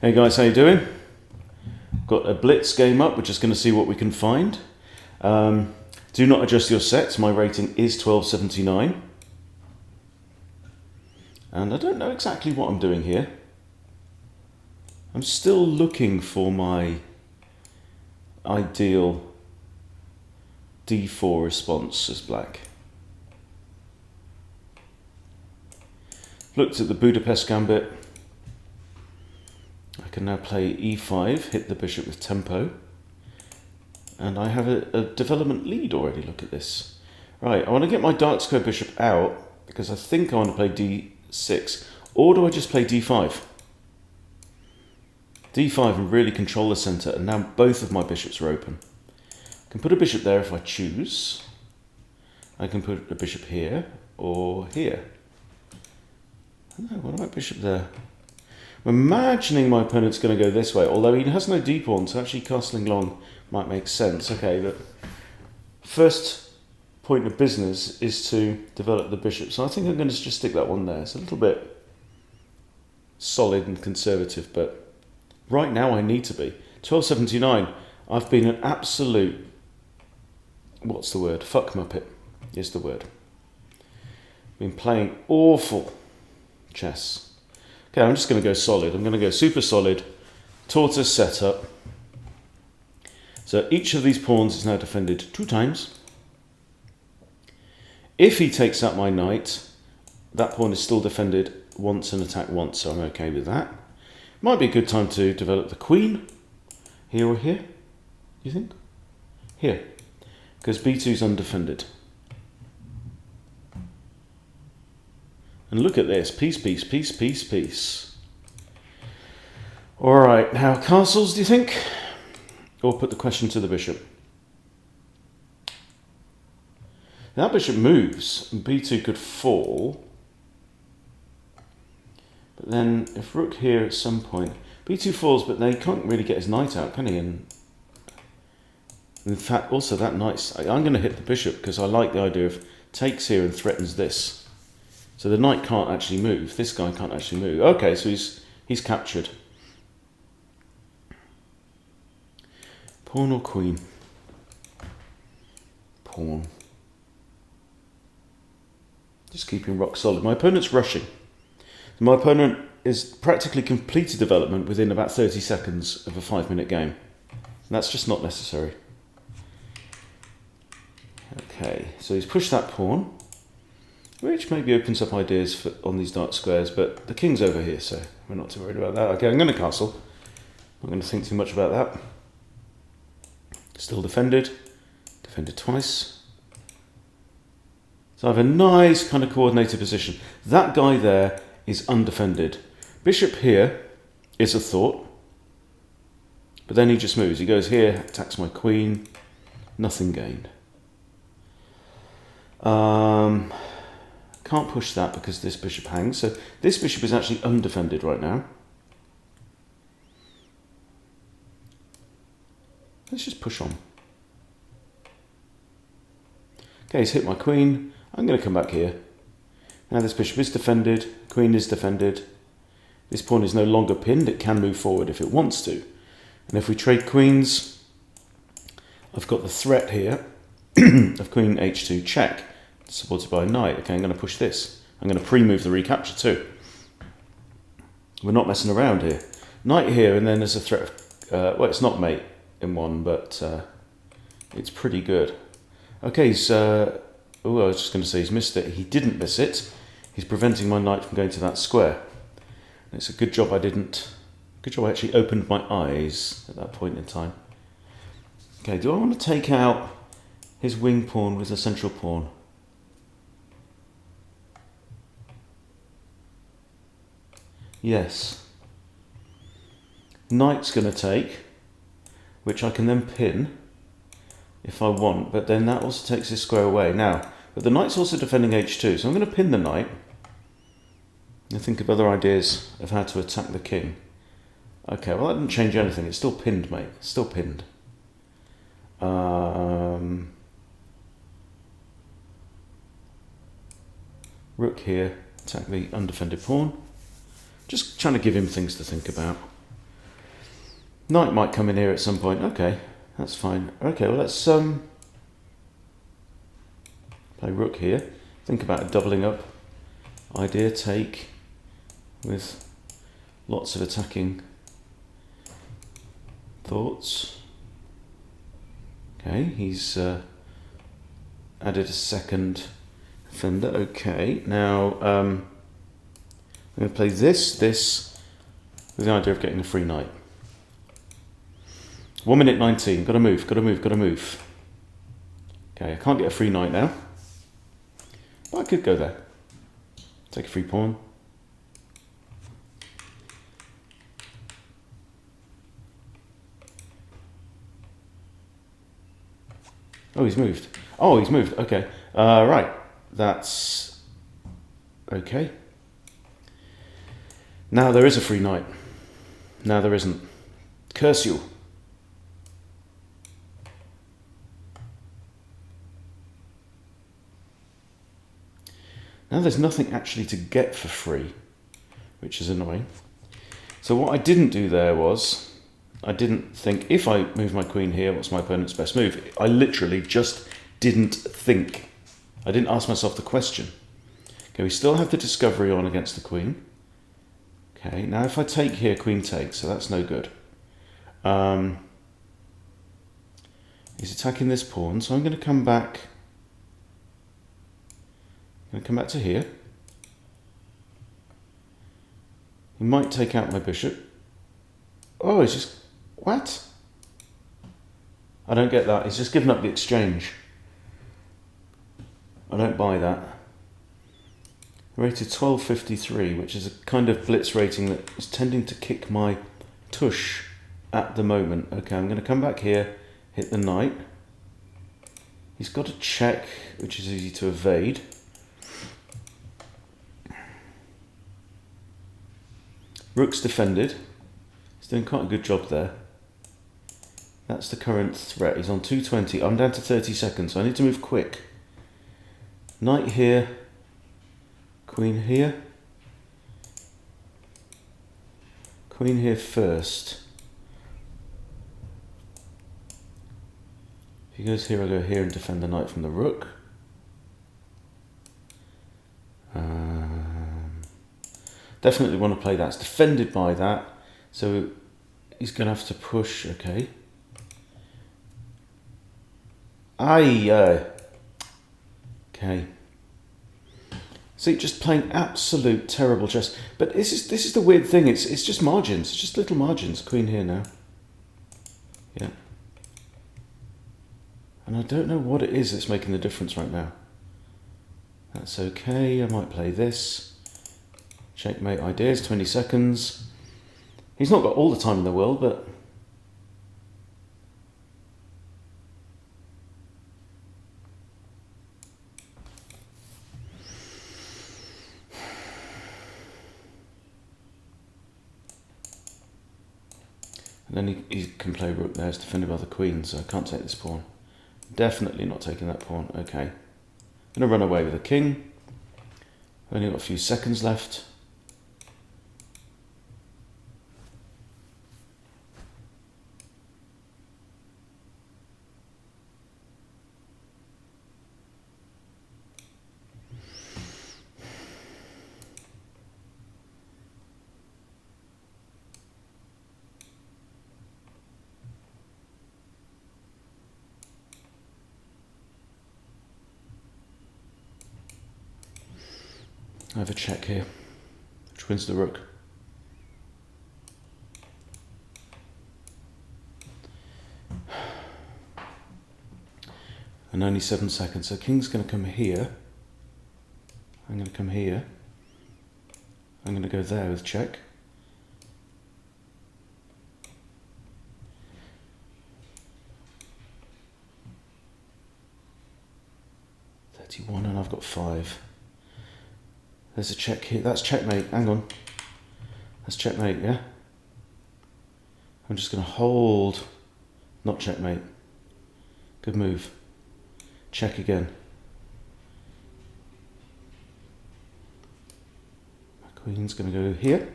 Hey guys, how you doing? Got a blitz game up. We're just going to see what we can find. Do not adjust your sets. My rating is 1279. And I don't know exactly what I'm doing here. I'm still looking for my ideal d4 response as black. Looked at the Budapest Gambit. I can now play e5, hit the bishop with tempo. And I have a development lead already, look at this. Right, I want to get my dark square bishop out because I think I want to play d6. Or do I just play d5? d5 and really control the centre, and now both of my bishops are open. I can put a bishop there if I choose. I can put a bishop here or here. I don't know, what about bishop there? I'm imagining my opponent's going to go this way, although he has no d-pawn, so actually castling long might make sense. Okay, but first point of business is to develop the bishop. So I think I'm going to just stick that one there. It's a little bit solid and conservative, but right now I need to be. 1279, I've been an absolute, what's the word? Fuck muppet is the word. Been playing awful chess. Okay, I'm just going to go solid. I'm going to go super solid, tortoise setup. So each of these pawns is now defended 2 times. If he takes out my knight, that pawn is still defended once and attacked once, so I'm okay with that. Might be a good time to develop the queen, here or here, you think? Here, because b2 is undefended. And look at this, piece, piece, piece, piece, piece. All right, now castles, do you think? Or put the question to the bishop. That bishop moves, and b2 could fall. But then, if rook here at some point, b2 falls, but they can't really get his knight out, can he? And in fact, also that knight's... I'm going to hit the bishop because I like the idea of takes here and threatens this. So the knight can't actually move. This guy can't actually move. Okay, so he's captured. Pawn or queen? Pawn. Just keeping rock solid. My opponent's rushing. My opponent is practically completed development within about 30 seconds of a 5-minute game. And that's just not necessary. Okay, so he's pushed that pawn, which maybe opens up ideas on these dark squares, but the king's over here, so we're not too worried about that. Okay, I'm going to castle. I'm not going to think too much about that. Still defended. Defended twice. So I have a nice kind of coordinated position. That guy there is undefended. Bishop here is a thought, but then he just moves. He goes here, attacks my queen. Nothing gained. Can't push that because this bishop hangs. So this bishop is actually undefended right now. Let's just push on. Okay, he's hit my queen. I'm going to come back here. Now this bishop is defended. Queen is defended. This pawn is no longer pinned. It can move forward if it wants to. And if we trade queens, I've got the threat here of queen h2 check, supported by a knight. Okay, I'm going to push this. I'm going to pre-move the recapture too. We're not messing around here. Knight here, and then there's a threat of... well, it's not mate in one, but it's pretty good. Okay, so... oh, I was just going to say he's missed it. He didn't miss it. He's preventing my knight from going to that square. And it's a good job I didn't... good job I actually opened my eyes at that point in time. Okay, do I want to take out his wing pawn with the central pawn? Yes. Knight's going to take, which I can then pin if I want, but then that also takes this square away. Now, but the knight's also defending h2, so I'm going to pin the knight and think of other ideas of how to attack the king. Okay, well that didn't change anything. It's still pinned, mate. It's still pinned. Rook here, attack the undefended pawn. Just trying to give him things to think about. Knight might come in here at some point. Okay, that's fine. Okay, well let's play rook here. Think about a doubling up idea. Take with lots of attacking thoughts. Okay, he's added a second defender. Okay, now I'm going to play this with the idea of getting a free knight. 1 minute 19. Got to move. Okay, I can't get a free knight now, but I could go there. Take a free pawn. Oh, he's moved. Okay. Right. That's okay. Now there is a free knight. Now there isn't. Curse you. Now there's nothing actually to get for free, which is annoying. So what I didn't do there was, I didn't think, if I move my queen here, what's my opponent's best move? I literally just didn't think. I didn't ask myself the question. Okay, we still have the discovery on against the queen. Okay, now if I take here, queen takes, so that's no good. He's attacking this pawn, so I'm going to come back. I'm going to come back to here. He might take out my bishop. Oh, he's just... What? I don't get that. He's just given up the exchange. I don't buy that. Rated 1253, which is a kind of blitz rating that is tending to kick my tush at the moment. Okay, I'm going to come back here, hit the knight. He's got a check, which is easy to evade. Rook's defended. He's doing quite a good job there. That's the current threat. He's on 220. I'm down to 30 seconds, so I need to move quick. Knight here. Queen here. Queen here first. If he goes here, I go here and defend the knight from the rook. Definitely want to play that. It's defended by that. So he's going to have to push. Okay. Okay. See, just playing absolute terrible chess. But this is the weird thing. It's just margins. It's just little margins. Queen here now. Yeah. And I don't know what it is that's making the difference right now. That's okay. I might play this. Checkmate ideas. 20 seconds. He's not got all the time in the world, but... And then he can play rook there. It's defended by the queen, so I can't take this pawn. Definitely not taking that pawn. Okay. I'm going to run away with the king. Only got a few seconds left. I have a check here, which wins the rook. And only 7 seconds. So king's going to come here. I'm going to come here. I'm going to go there with check. And I've got 5. There's a check here. That's checkmate. Hang on. That's checkmate, yeah? I'm just going to hold. Not checkmate. Good move. Check again. My queen's going to go here.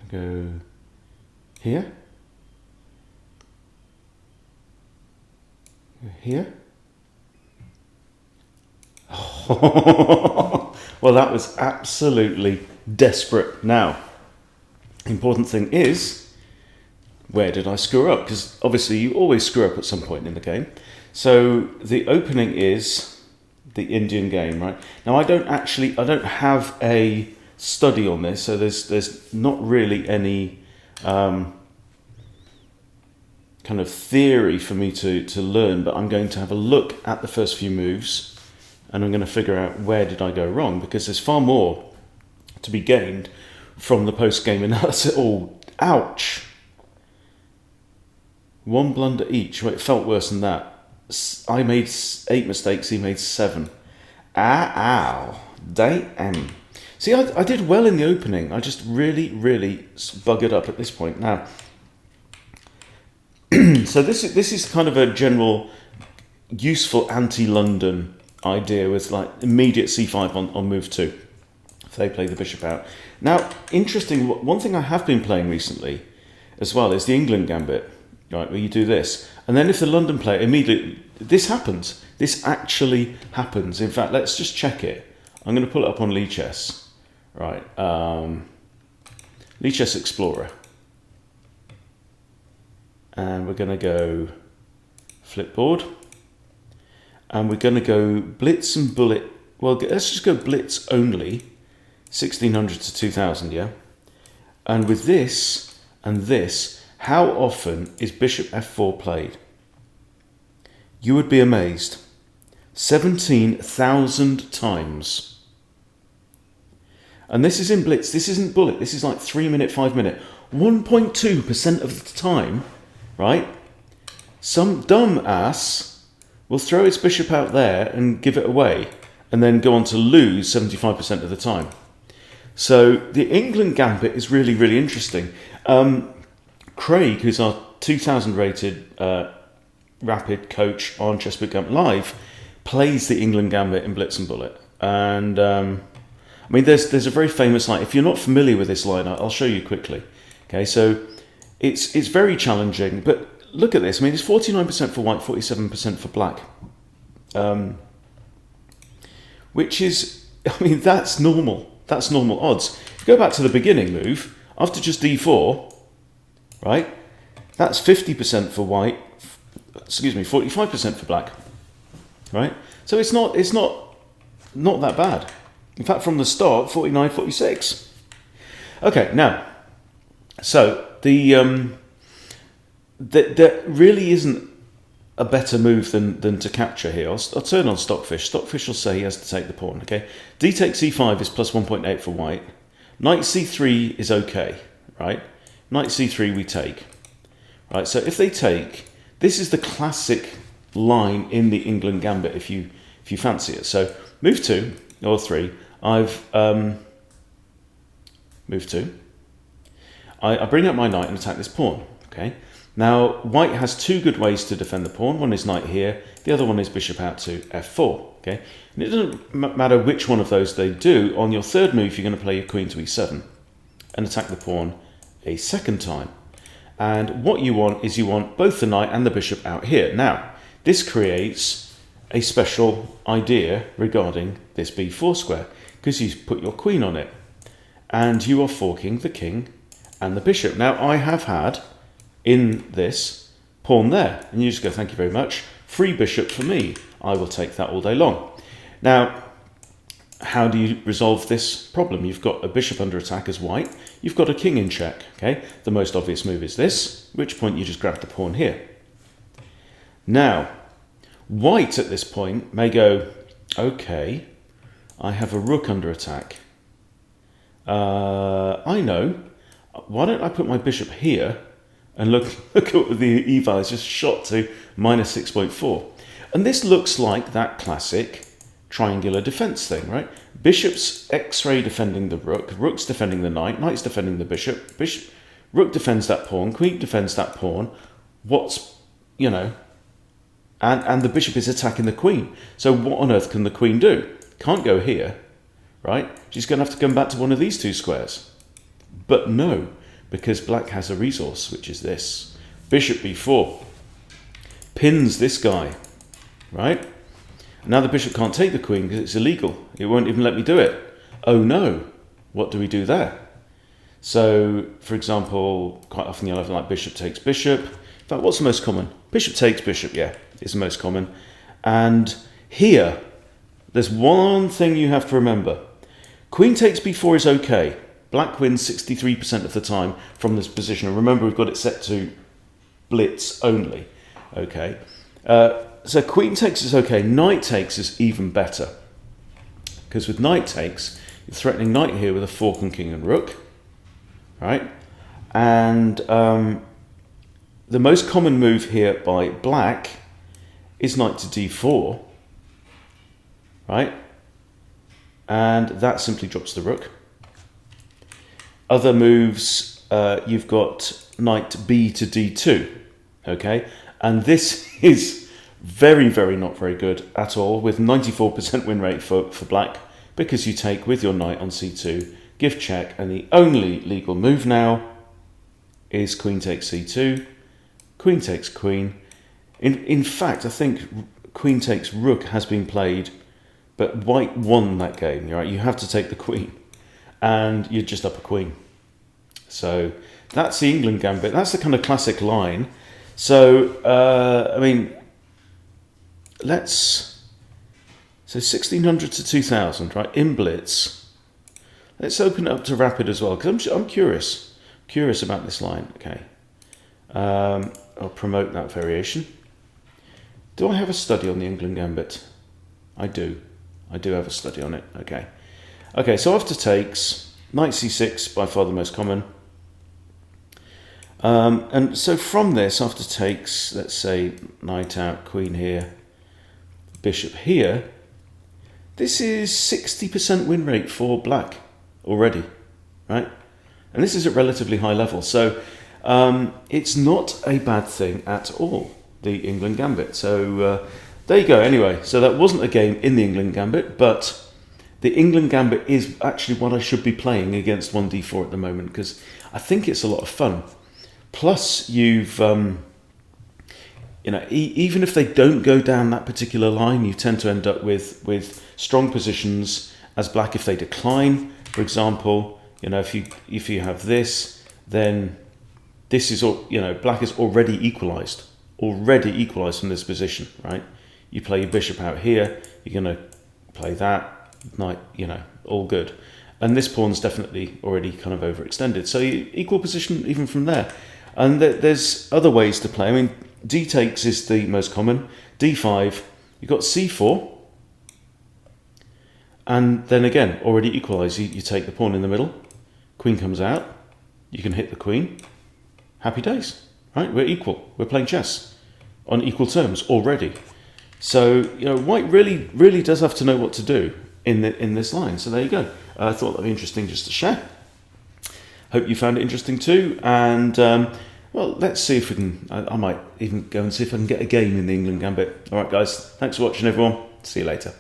Go here, here. Well, that was absolutely desperate. Now, the important thing is, where did I screw up? Because obviously you always screw up at some point in the game. So the opening is the Indian game, right? Now I don't have a study on this, so there's not really any kind of theory for me to learn, but I'm going to have a look at the first few moves and I'm going to figure out where did I go wrong, because there's far more to be gained from the post-game analysis. Oh, ouch. One blunder each. Well, it felt worse than that. I made 8 mistakes, he made 7. Ow. Damn. See, I did well in the opening. I just really buggered up at this point. Now, so this is kind of a general useful anti-London idea with like immediate c5 on move 2 if they play the bishop out. Now, interesting, one thing I have been playing recently as well is the Englund Gambit, right, where you do this. And then if the London player immediately, this happens. This actually happens. In fact, let's just check it. I'm going to pull it up on Lichess. Right, Lichess Explorer. And we're going to go flipboard. And we're going to go blitz and bullet. Well, let's just go blitz only. 1600 to 2000, yeah? And with this and this, how often is bishop f4 played? You would be amazed. 17,000 times. And this is in blitz. This isn't bullet. This is like 3 minute, 5 minute. 1.2% of the time, right? Some dumb ass will throw its bishop out there and give it away and then go on to lose 75% of the time. So the Englund Gambit is really interesting. Craig, who's our 2000 rated rapid coach on Chess Bootcamp Live, plays the Englund Gambit in Blitz and Bullet. And I mean, there's a very famous line. If you're not familiar with this line, I'll show you quickly. Okay, so it's very challenging, but look at this. I mean, it's 49% for white, 47% for black. Which is, I mean, that's normal. That's normal odds. If you go back to the beginning move, after just d4, right, that's 50% for white, 45% for black, right? So it's not that bad. In fact, from the start, 49, 46. Okay, now, so there really isn't a better move than to capture here. I'll turn on Stockfish. Stockfish will say he has to take the pawn, okay? D takes e5 is plus 1.8 for white. Knight c3 is okay, right? Knight c3 we take. Right, so if they take, this is the classic line in the Englund Gambit if you fancy it. So move 2 or 3, I've move 2. I bring up my knight and attack this pawn, okay? Now, white has 2 good ways to defend the pawn. One is knight here, the other one is bishop out to f4, okay? And it doesn't matter which one of those they do. On your third move, you're going to play your queen to e7 and attack the pawn a second time. And what you want is you want both the knight and the bishop out here. Now, this creates a special idea regarding this b4 square, because you put your queen on it, and you are forking the king and the bishop. Now, I have had in this pawn there, and you just go, thank you very much, free bishop for me, I will take that all day long. Now, how do you resolve this problem? You've got a bishop under attack as white, you've got a king in check, okay? The most obvious move is this, at which point you just grab the pawn here. Now, white at this point may go, okay, I have a rook under attack. I know, why don't I put my bishop here? And look at the eval is just shot to minus 6.4. And this looks like that classic triangular defense thing, right? Bishop's X-ray defending the rook, rook's defending the knight, knight's defending the bishop, rook defends that pawn, queen defends that pawn. What's, you know, and the bishop is attacking the queen. So what on earth can the queen do? Can't go here, right? She's going to have to come back to one of these 2 squares. But no, because black has a resource, which is this. Bishop b4 pins this guy, right? Now the bishop can't take the queen because it's illegal. It won't even let me do it. Oh no, what do we do there? So, for example, quite often you'll have like bishop takes bishop. In fact, what's the most common? Bishop takes bishop, yeah, is the most common. And here, there's one thing you have to remember. Queen takes b4 is okay. Black wins 63% of the time from this position. And remember, we've got it set to blitz only, okay? So queen takes is okay. Knight takes is even better. Because with knight takes, you're threatening knight here with a fork on king and rook, right? And the most common move here by black is knight to d4, right? And that simply drops the rook. Other moves, you've got knight b to d2, okay? And this is very, very not very good at all, with 94% win rate for black, because you take with your knight on c2, give check, and the only legal move now is queen takes c2, queen takes queen. In fact, I think queen takes rook has been played, but white won that game, right? You have to take the queen, and you're just up a queen. So that's the Englund Gambit. That's the kind of classic line. So, I mean, so 1600 to 2000, right, in blitz. Let's open it up to rapid as well, because I'm curious about this line. Okay, I'll promote that variation. Do I have a study on the Englund Gambit? I do have a study on it. Okay, so after takes, knight c6, by far the most common. And so from this, after takes, let's say knight out, queen here, bishop here, this is 60% win rate for black already, right? And this is at relatively high level. So it's not a bad thing at all, the Englund Gambit. So there you go. Anyway, so that wasn't a game in the Englund Gambit, but the Englund Gambit is actually what I should be playing against 1d4 at the moment, because I think it's a lot of fun. Plus, you've, even if they don't go down that particular line, you tend to end up with strong positions as black if they decline. For example, if you have this, then this is all, black is already equalized from this position, right? You play your bishop out here, you're going to play that knight, all good. And this pawn's definitely already kind of overextended. So equal position even from there. And there's other ways to play. I mean, d takes is the most common. d5, you've got c4. And then again, already equalised. You take the pawn in the middle. Queen comes out. You can hit the queen. Happy days, right? We're equal. We're playing chess on equal terms already. So, white really, really does have to know what to do in this line. So there you go. I thought that'd be interesting just to share. Hope you found it interesting too. And, well, let's see if we can... I might even go and see if I can get a game in the Englund Gambit. All right, guys. Thanks for watching, everyone. See you later.